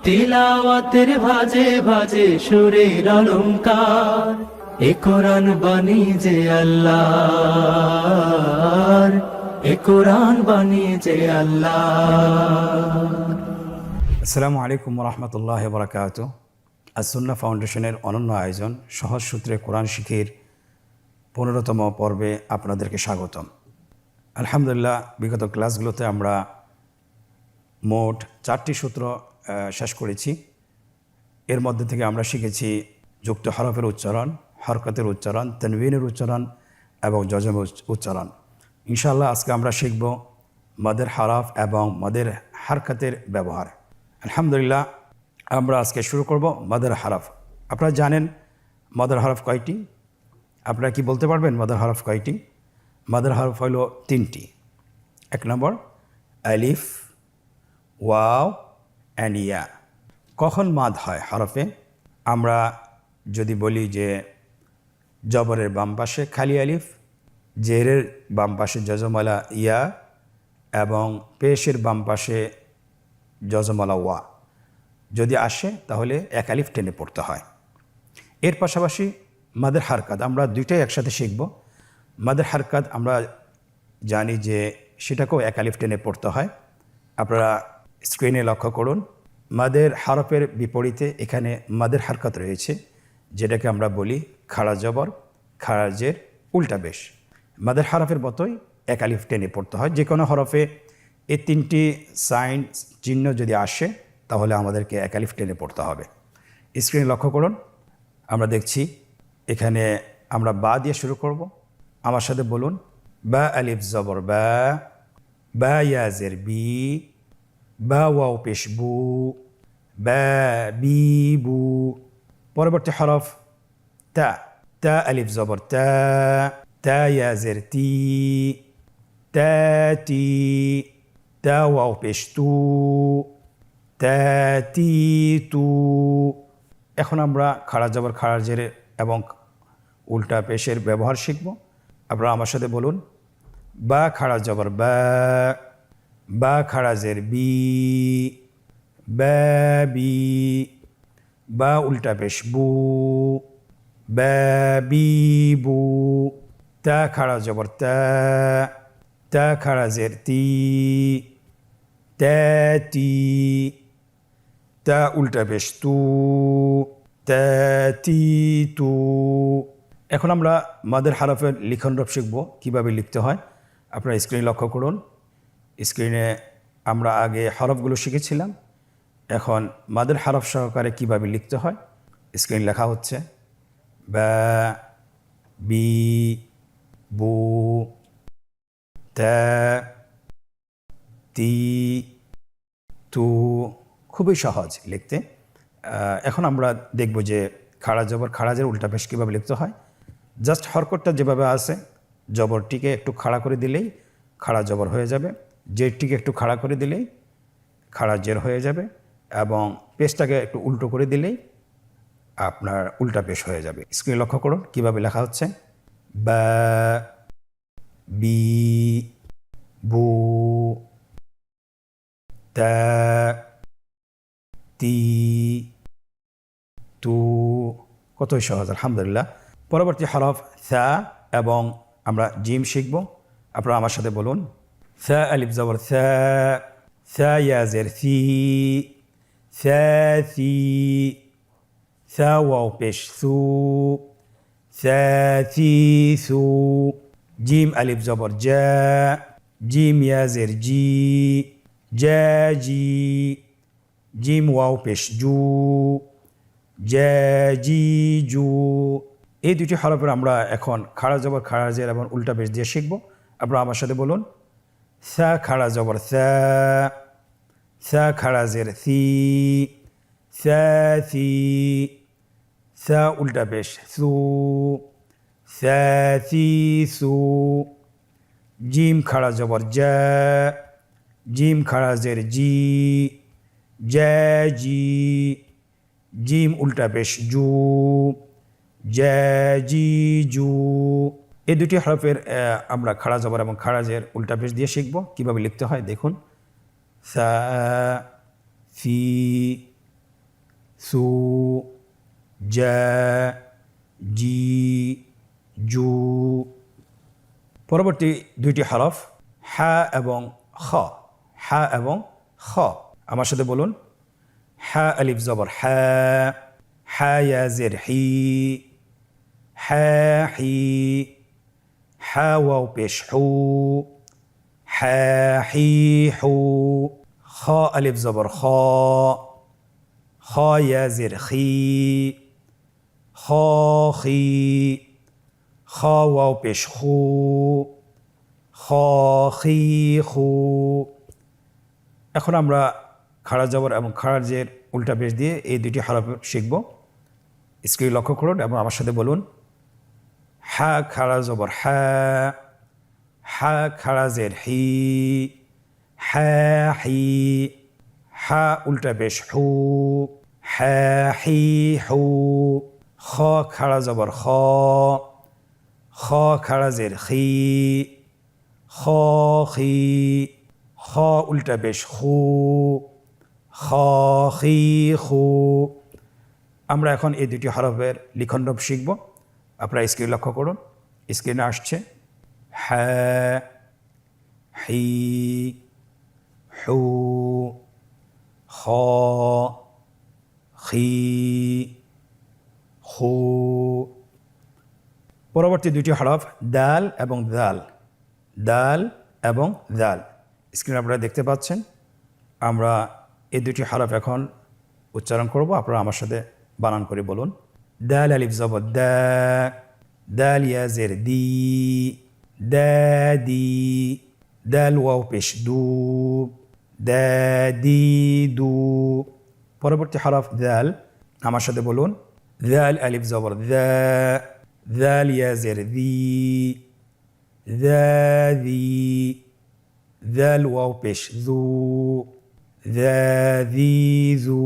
তিলাওয়াতের ভাজে ভাজে সুরের অলংকার, এ কোরআন বাণী যে আল্লাহর, এ কোরআন বাণী যে আল্লাহর। আসসালামু আলাইকুম রহমতুল্লাহ বরকাত। আসুন্না ফাউন্ডেশনের অনন্য আয়োজন সহজ সূত্রে কোরআন শিখির 15তম পর্বে আপনাদেরকে স্বাগতম। আলহামদুলিল্লাহ, বিগত ক্লাসগুলোতে আমরা মোট 4টি সূত্র শেষ করেছি। এর মধ্যে থেকে আমরা শিখেছি যুক্ত হরফের উচ্চারণ, হরকতের উচ্চারণ, তানবিনের উচ্চারণ এবং যজমের উচ্চারণ। ইনশাআল্লাহ আজকে আমরা শিখব মাদের হরফ এবং মাদের হরকতের ব্যবহার। আলহামদুলিল্লাহ, আমরা আজকে শুরু করব মাদের হরফ। আপনারা জানেন মাদের হরফ কয়টি? আপনারা কি বলতে পারবেন মাদের হরফ কয়টি? মাদের হরফ হলো 3টি। 1 নম্বর আলিফ, ওয়াও অ্যান্ড ইয়া। কখন মাদ হয় হরফে? আমরা যদি বলি যে জবরের বাম পাশে খালি আলিফ, জেরের বাম পাশে যজমালা ইয়া এবং পেশের বাম পাশে যজমালা ওয়া যদি আসে তাহলে 1 আলিফ টেনে পড়তে হয়। এর পাশাপাশি মাদের হারকাত আমরা দুইটাই একসাথে শিখব। মাদের হারকাত আমরা জানি যে সেটাকেও 1 আলিফ টেনে পড়তে হয়। আপনারা স্ক্রিনে লক্ষ্য করুন, মাদের হরফের বিপরীতে এখানে মাদের হারকাত রয়েছে, যেটাকে আমরা বলি খাড়া জবর, খাড়া জের, উল্টা পেশ। মাদের হরফের মতোই 1 আলিফ টেনে পড়তে হয়। যে কোনো হরফে এই 3টি সাইন চিহ্ন যদি আসে তাহলে আমাদেরকে 1 আলিফ টেনে পড়তে হবে। স্ক্রিনে লক্ষ্য করুন, আমরা দেখছি এখানে আমরা বা দিয়ে শুরু করব। আমার সাথে বলুন, বা আলিফ জবর বা, বা ইয়াজের বি, বা ওয়াও পেশ বু, বা বি বু। পরবর্তী হরফ তা, তা আলিফ জবর তা, তা ইয়াজের তি, তা তি, তা ওয়াও পেশ তু, তা তি তু। এখন আমরা খাড়া জবর, খাড়া জের এবং উল্টা পেশের ব্যবহার শিখব। আপনারা আমার সাথে বলুন, বা খাড়া জবর বা, বা খাড়া জের বি, বা বি, বা উল্টা পেশ বু, বা বি বু। তা খাড়া জবর তা, তা খাড়া জের তি, তা তি, তা উল্টা পেশ তু, তা তি তু। এখন আমরা মাদের হরফের লিখন রূপ শিখব, কীভাবে লিখতে হয়। আপনারা স্ক্রিনে লক্ষ্য করুন। স্ক্রিনে আমরা আগে হরফগুলো শিখেছিলাম, এখন মাদের হরফ সহকারে কীভাবে লিখতে হয় স্ক্রিন লেখা হচ্ছে। বা, বি, বু, তা, তি, তু। খুবই সহজ লিখতে। এখন আমরা দেখব যে খাড়া জবর, খাড়া জের উল্টা পেশ কীভাবে লিখতে হয়। জাস্ট হরকতটা যেভাবে আছে, জবরটিকে একটু খাড়া করে দিলেই খাড়া জবর হয়ে যাবে, জেরটিকে একটু খাড়া করে দিলেই খাড়া জের হয়ে যাবে এবং পেশটাকে একটু উল্টো করে দিলেই আপনার উল্টা পেশ হয়ে যাবে। স্ক্রিনে লক্ষ্য করুন কীভাবে লেখা হচ্ছে। বা, বি, বু, তা, তি, তু। কতই সহজ, আলহামদুলিল্লাহ। পরবর্তী হরফ থা এবং আমরা জিম শিখব। আপনারা আমার সাথে বলুন, থা আলিফ জবর থা, থা ইয়াজের থি, থা থি, থা ওয়াও পেশ থু, থা থি থু। জিম আলিফ জবর জা, জিম ইয়াজের জি, জা জি, জিম ওয়াও পেশ জু, জা জি জু। এই দুটি হরফের আমরা এখন খাড়া জবর, খাড়া জের এবং উল্টা পেশ দিয়ে শিখব। আপনারা আমার সাথে বলুন, সা খাড়া জবর সা, সা খাড়া জের থি, সা থি, সা উল্টা পেশ সু, সা থি সু। জিম খাড়া জবর জা, জিম খাড়া জের জি, জা জি, জিম উল্টা পেশ জু, জা জি জু। এই দুটি হরফের আমরা খাড়া জবর এবং খাড়া জের উল্টা পেশ দিয়ে শিখব কীভাবে লিখতে হয়। দেখুন, সা, ফি, সু, জা, জি, জু। পরবর্তী দুইটি হরফ হা এবং খ। হা এবং খ। আমার সাথে বলুন, হা আলিফ জবর হা, হা ইয়া জের হি, হা হি, হা ওয়াও পেশ হু, হা হি হু। খ আলিফ জবর খ, খ ইয়া জের খি, খ খি, খ ওয়াও পেশ খু, খ খি খু। এখন আমরা খাড়া জবর এবং খাড়া জের উল্টা পেশ দিয়ে এই দুটি হরফ শিখব। স্ক্রিন লক্ষ্য করুন এবং আমার সাথে বলুন, হা খাড়া জবর হা, হা খাড়া জের হি, হা হি, হা উল্টা পেশ হু, হা হি হু। খ খাড়া জবর খ, খ খাড়া জের খি, খ খি, খ উল্টা পেশ খু, খ খি খু। আমরা এখন এই দুটি হরফের লিখনরূপ শিখব। আপনারা স্ক্রিন লক্ষ্য করুন, স্ক্রিনে আসছে হা, হি, হু, খ, খি, খু। পরবর্তী দুটি হরফ দাল এবং দাল, দাল এবং দাল। স্ক্রিনে আপনারা দেখতে পাচ্ছেন। আমরা এই দুটি হরফ এখন উচ্চারণ করব। আপনারা আমার সাথে বানান করে বলুন, দাল আলিফ জবর দা, দাল ইয়া জের দি, দা দি, দাল ওয়াও পেশ দু, দা দি দু। পরবর্তী হরফ দাল, আমার সাথে বলুন, দাল আলিফ জবর দা, দাল ইয়া জের দি, দা দি, দাল ওয়াও পেশ দু, দা দি দু।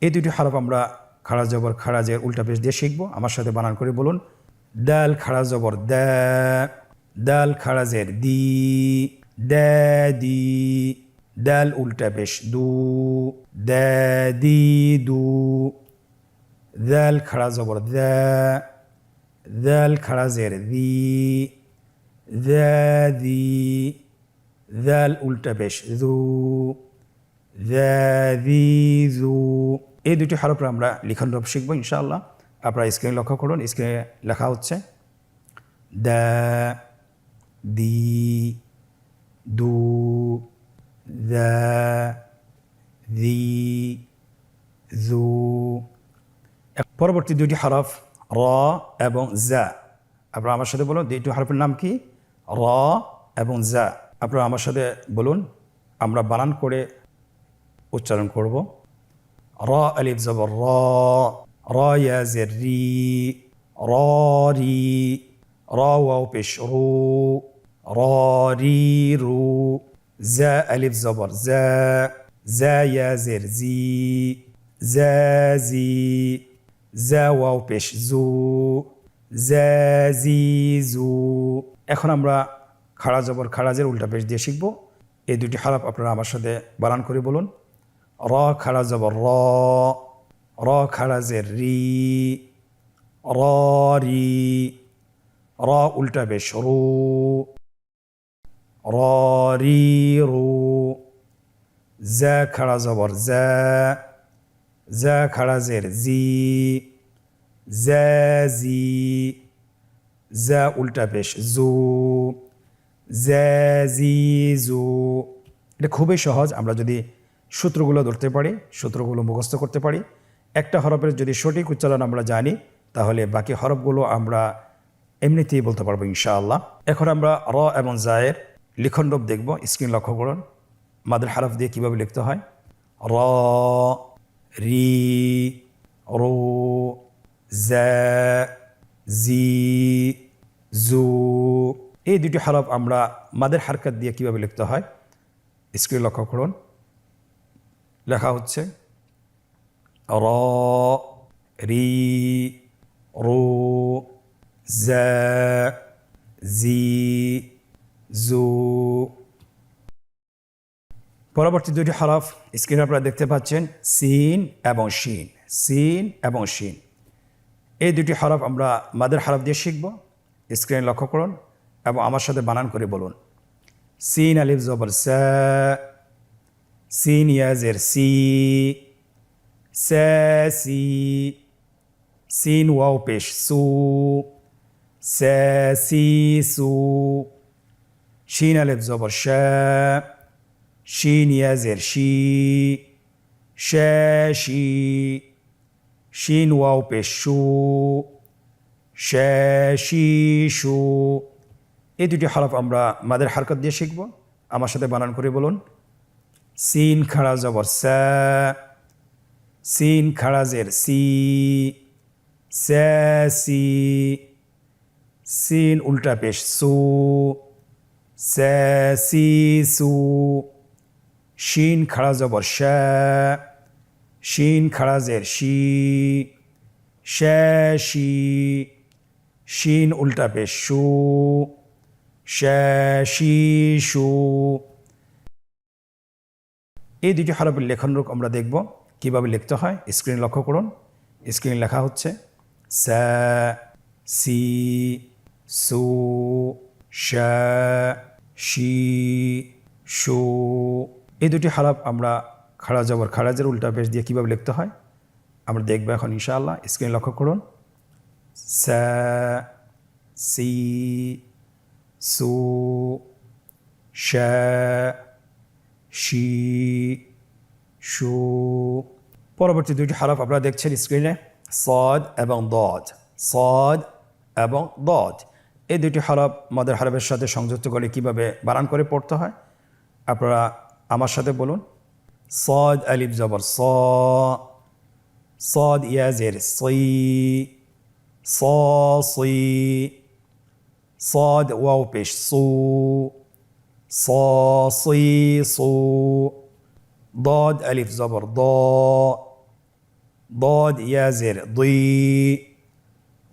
এই দুটি হরফ আমরা খাড়া জবর খাড়া জের উল্টা পেশ দিয়ে শিখব। আমার সাথে বানান করে বলুন, দাল খাড়া জবর দা, দাল খাড়া জের দি, দা দি, দাল উল্টা পেশ দু, দা দি দু। দাল খাড়া জবর দা, দাল খাড়া জের দি, দা দি, দাল উল্টা পেশ দু, দা দি দু। এই দুটি হরফ আমরা লিখনরূপ শিখব ইনশাআল্লাহ। আপনারা স্ক্রিনে লক্ষ্য করুন, স্ক্রিনে লেখা হচ্ছে দা, দি, দু, দা, দি, দু। পরবর্তী দুটি হরফ র এবং জা। আপনারা আমার সাথে বলুন, দুইটি হরফের নাম কি? র এবং জা। আপনারা আমার সাথে বলুন, আমরা বানান করে উচ্চারণ করব। র আলিফ জবর র, র ইয়া জের রি, র রি, র ওয়াও পেশ রু, র রি রু। জা আলিফ জবর জা, জা ইয়া জের জি, জা জি, জা ওয়াও পেশ জু, জা জি জু। এখন আমরা খাড়া জবর খাড়া জের উল্টা পেশ দিয়ে শিখব। এই দুটি হরফ আপনারা আমার সাথে বানান করে বলুন, র খাড়া জবর র, র খাড়া জের রি, র রি, র উল্টা পেশ রু, র রি রু। জা খাড়া জবর জা, জা খাড়া জের জি, জা জি, জা উল্টা পেশ জু, জা জি জু। এটা খুবই সহজ। আমরা যদি সূত্রগুলো ধরতে পারি, সূত্রগুলো মুখস্থ করতে পারি, একটা হরফের যদি সঠিক উচ্চারণ আমরা জানি, তাহলে বাকি হরফগুলো আমরা এমনিতেই বলতে পারবো ইনশাআল্লাহ। এখন আমরা র এবং জায়ের লিখনরূপ দেখব। স্ক্রিন লক্ষ্য করুন, মাদের হরফ দিয়ে কীভাবে লিখতে হয়। র, রি, রু, জা, জি, জু। এই দুটি হরফ আমরা মাদের হারকাত দিয়ে কীভাবে লিখতে হয়, স্ক্রিন লক্ষ্য করুন। লেখা হচ্ছে র, রি, রু, জা, জি, জু। পরবর্তী দুটি হরফ স্ক্রিনে আপনারা দেখতে পাচ্ছেন, সিন এবং শিন। সিন এবং শিন, এই দুটি হরফ আমরা মাদের হরফ দিয়ে শিখব। স্ক্রিনে লক্ষ্য করুন এবং আমার সাথে বানান করে বলুন। সিন আলিফ জবর সা, সিন ইয়া জের সি, সা সি। সিন ওয়াও পেশ সু, সা সি সু। শিন আলিফ জবর শা, শিন ইয়া জের শি, শা শি। শিন ওয়াও পেশ শু, শা শি শু। এই দুটি হরফ আমরা মাদের হারকত দিয়ে শিখব। আমার সাথে বানান করে বলুন। সিন খাড়া জবর সা, সিন খাড়া জের সি, সা সি। সিন উল্টা পেশ সু, সা সি সু। শিন খাড়া জবর শা, শিন খাড়া জের শি, শা শি। শিন উল্টা পেশ শু, শা শি শু। এই দুটি হরফের লেখন রূপ আমরা দেখব কিভাবে লিখতে হয়। স্ক্রিন লক্ষ্য করুন। স্ক্রিন লেখা হচ্ছে সা, সি, সু, শা, শি, শু। এই দুটি হরফ আমরা খাড়া জবর খাড়াজের উল্টা পেশ দিয়ে কীভাবে লিখতে হয় আমরা দেখব এখন ইনশাআল্লাহ। স্ক্রিন লক্ষ্য করুন। সা, সি, সু, শা, শি, শু। পরবর্তী দুটি হরফ আপনারা দেখছেন স্ক্রিনে, সদ এবং দদ। সদ এবং দদ, এই দুটি হরফ মাদের হরফের সাথে সংযুক্ত করে কিভাবে বানান করে পড়তে হয় আপনারা আমার সাথে বলুন। সদ আলিফ জবর স, সদ ইয়া জের সই, স সই। সদ ওয়াও পেশ সু, স সই সু। ضاد ألف زبر ضاء، ضاد يا زر ضي،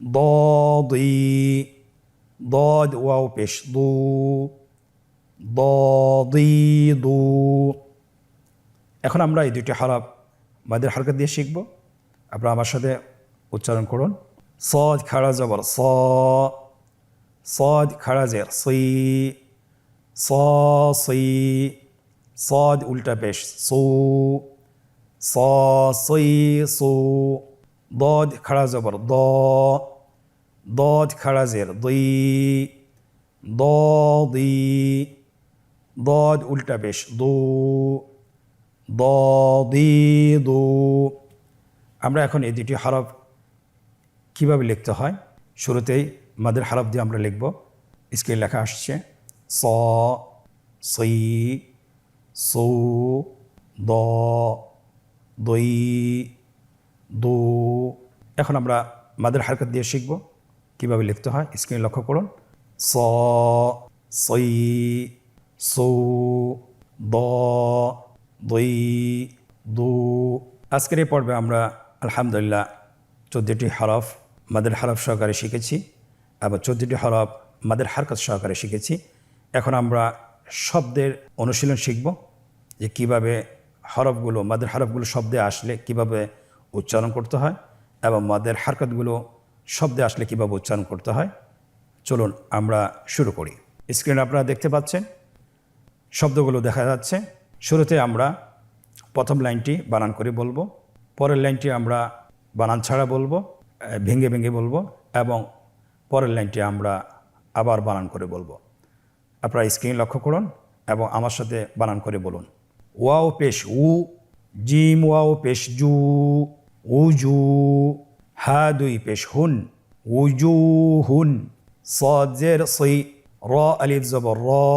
ضاضي. ضاد واو পেশ ضو، ضاضي ضو. এখন আমরা এই দুটি হরফ মাদের হরকত দিয়ে শিখব। আপনারা আমার সাথে উচ্চারণ করুন। صاد খাড়া জবর স, صاد খাড়া জের সি, স সি। صاد উল্টা পেশ সু, স সই সু। ضاد খাড়া জবর দ, ضاد খাড়া জের দি, দ দি। ضاد উল্টা পেশ দু, দ দি দু। আমরা এখন এই দুটি হরফ কীভাবে লিখতে হয় শুরুতেই মাদের হরফ দিয়ে আমরা লিখব। স্ক্রিনে লেখা আসছে স, সই, সু, দ, দই, দু। এখন আমরা মাদের হরকত দিয়ে শিখব কীভাবে লিখতে হয়। স্ক্রিনে লক্ষ্য করুন। স, সই, সু, দ, দই, দু। আজকের এই পর্বে আমরা আলহামদুলিল্লাহ 14টি হরফ মাদের হরফ সহকারে শিখেছি এবং 14টি হরফ মাদের হরকত সহকারে শিখেছি। এখন আমরা শব্দের অনুশীলন শিখব যে কীভাবে হরফগুলো মাদের হরফগুলো শব্দে আসলে কিভাবে উচ্চারণ করতে হয় এবং মাদের হরকতগুলো শব্দে আসলে কিভাবে উচ্চারণ করতে হয়। চলুন আমরা শুরু করি। স্ক্রিনে আপনারা দেখতে পাচ্ছেন শব্দগুলো দেখা যাচ্ছে। শুরুতে আমরা প্রথম লাইনটি বানান করে বলবো, পরের লাইনটি আমরা বানান ছাড়া বলবো, ভেঙে ভেঙে বলবো এবং পরের লাইনটি আমরা আবার বানান করে বলবো। আপনারা স্ক্রিন লক্ষ্য করুন এবং আমার সাথে বানান করে বলুন। ওয়াও পেশ উ, জিম ওয়াও পেশ জু, উজু। হা দুই পেশ হুন, উজু হুন। صاد زير صي، را ألف زبر را،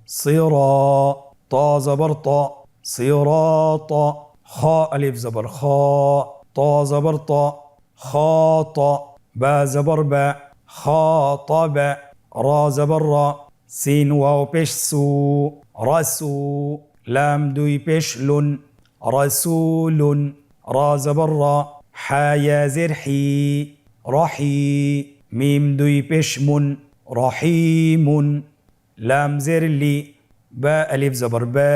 صرا. طا زبر طا، صراط. خا ألف زبر خا، طا زبر طا، خاطا. با زبر با، خاطب. را زبر را. سين واو পেশ সু، رسو. لام দুই পেশ লুন، رسول. را زبر را. حا يا زر حي، رحي. মিম দুই পেশ মুন، রহিমুন। লাম জের লি। বা আলিফ জবর বা,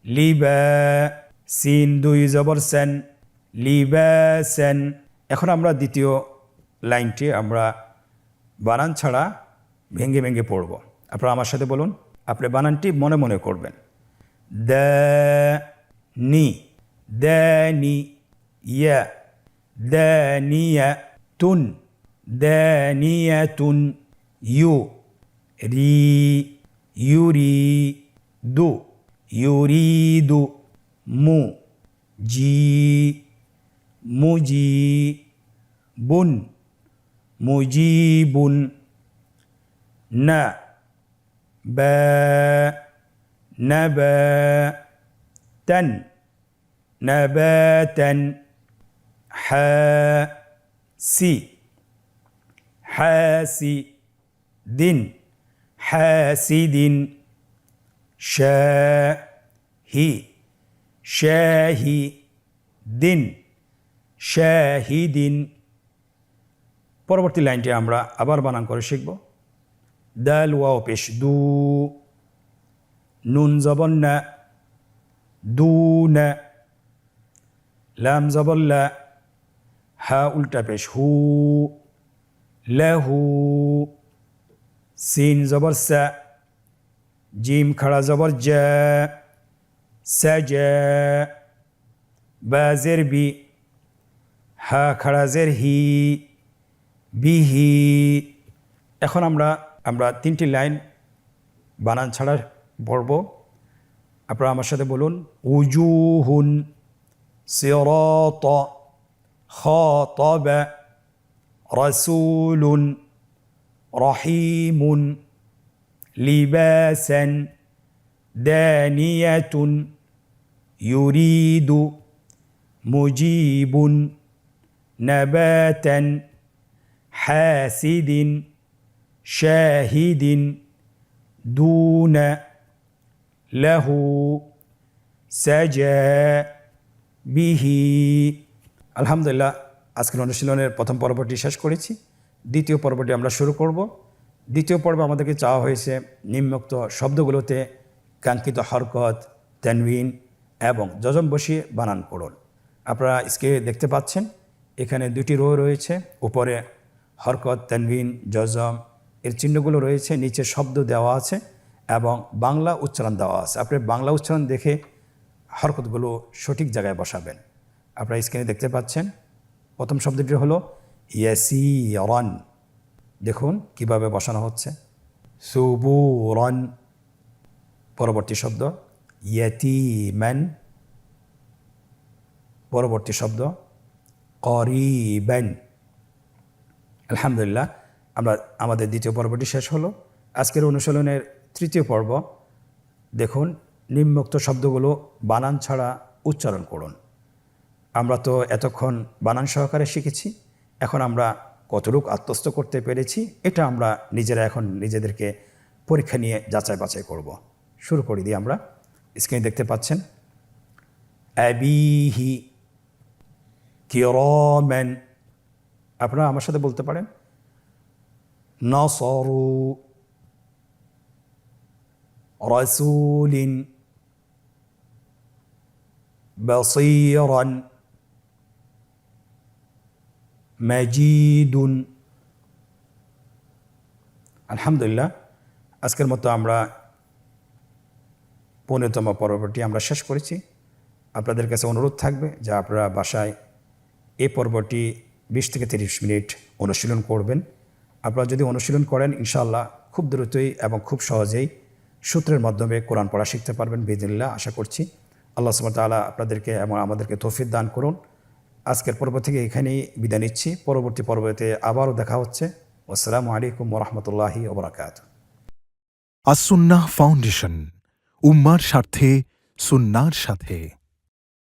লিবা, সিন দুই জবর সেন, লিবাসেন। এখন আমরা দ্বিতীয় লাইনটি আমরা বানান ছাড়া ভেঙে ভেঙে পড়ব। আপনারা আমার সাথে বলুন, আপনি বানানটি মনে মনে করবেন। দানি, দানি, ইয়া, দানিয়াতুন, দানিয়াতুন, ইউ, রি, ইউরিদু, ইউরিদু, মু, জি, মুজিবুন, মুজিবুন, না, বা, নাবাতান, নাবাতান, হাসি, হাসিদিন, হাসিদিন, শাহি, শাহিদিন, শাহিদিন। পরবর্তী লাইনটি আমরা আবার বানান করে শিখব। দাল ওয়াও পেশ দু, নুন জবর না, দুনা, লাম জবর লা, হা উল্টা পেশ হু, লাহু, সিন জবর সা, জিম খাড়া জবর জা, সাজা, বা জের বি, হা খাড়া জের হি, বিহি। এখন আমরা তিনটি লাইন বানান ছাড়া পড়ব। আপনারা আমার সাথে বলুন। উজুহুন, সিরাত, খাতাবা, রাসূলুন, রহিমুন, লিবাসান, দানিয়াতুন, ইউরিদু, মুজিবুন, নাবাতান, হাসিদিন, শাহিদিন, দুনা, লাহু, সাজা, বিহি। আলহামদুলিল্লাহ, আজকের অনুশীলনের প্রথম পর্বটি শেষ করেছি। দ্বিতীয় পর্বটি আমরা শুরু করব। দ্বিতীয় পর্বে আমাদেরকে চাওয়া হয়েছে নিম্নোক্ত শব্দগুলোতে কাঙ্ক্ষিত হরকত, তানবিন এবং যজম বসিয়ে বানান করুন। আপনারা স্ক্রিনে দেখতে পাচ্ছেন এখানে দুটি রো রয়েছে, উপরে হরকত, তানবিন, যজম এর চিহ্নগুলো রয়েছে, নিচে শব্দ দেওয়া আছে এবং বাংলা উচ্চারণ দেওয়া আছে। আপনি বাংলা উচ্চারণ দেখে হরকতগুলো সঠিক জায়গায় বসাবেন। আপনারা স্ক্রিনে দেখতে পাচ্ছেন প্রথম শব্দটি হলো ইয়াসিরান। দেখুন কিভাবে বসানো হচ্ছে। সুবুরান। পরবর্তী শব্দ ইয়াতীমান। পরবর্তী শব্দ করিবান। আলহামদুলিল্লাহ, আমাদের দ্বিতীয় পর্বটি শেষ হলো। আজকের অনুশীলনের তৃতীয় পর্ব। দেখুন নিম্নোক্ত শব্দগুলো বানান ছাড়া উচ্চারণ করুন। আমরা তো এতক্ষণ বানান সহকারে শিখেছি, এখন আমরা কতটুকু আত্মস্থ করতে পেরেছি এটা আমরা নিজেরা এখন নিজেদেরকে পরীক্ষা নিয়ে যাচাই বাছাই করব। শুরু করে দিই আমরা। স্ক্রিনে দেখতে পাচ্ছেন আবিহি, কিরামান। আপনারা আমার সাথে বলতে পারেন নাসরু, রাসূলিন, বাসীরান, মাজিদুন। আলহামদুলিল্লাহ, আজকের মতো আমরা 15তম পর্বটি আমরা শেষ করেছি। আপনাদের কাছে অনুরোধ থাকবে যে আপনারা বাসায় এই পর্বটি 20 থেকে 30 মিনিট অনুশীলন করবেন। আপনারা যদি অনুশীলন করেন ইনশাআল্লাহ খুব দ্রুতই এবং খুব সহজেই সূত্রের মাধ্যমে কোরআন পড়া শিখতে পারবেন বিইজনিল্লাহ। আশা করছি আল্লাহ সুবহানাহু ওয়া তাআলা আপনাদেরকে এবং আমাদেরকে তৌফিক দান করুন। আজকের পর্ব থেকে এখানেই বিদায় নিচ্ছি। পরবর্তী পর্বতে আবারও দেখা হচ্ছে। আসসালামু আলাইকুম ওয়া রাহমাতুল্লাহি ওয়া বারাকাতুহু। আস-সুন্নাহ ফাউন্ডেশন, উম্মার স্বার্থে সুন্নাহর সাথে।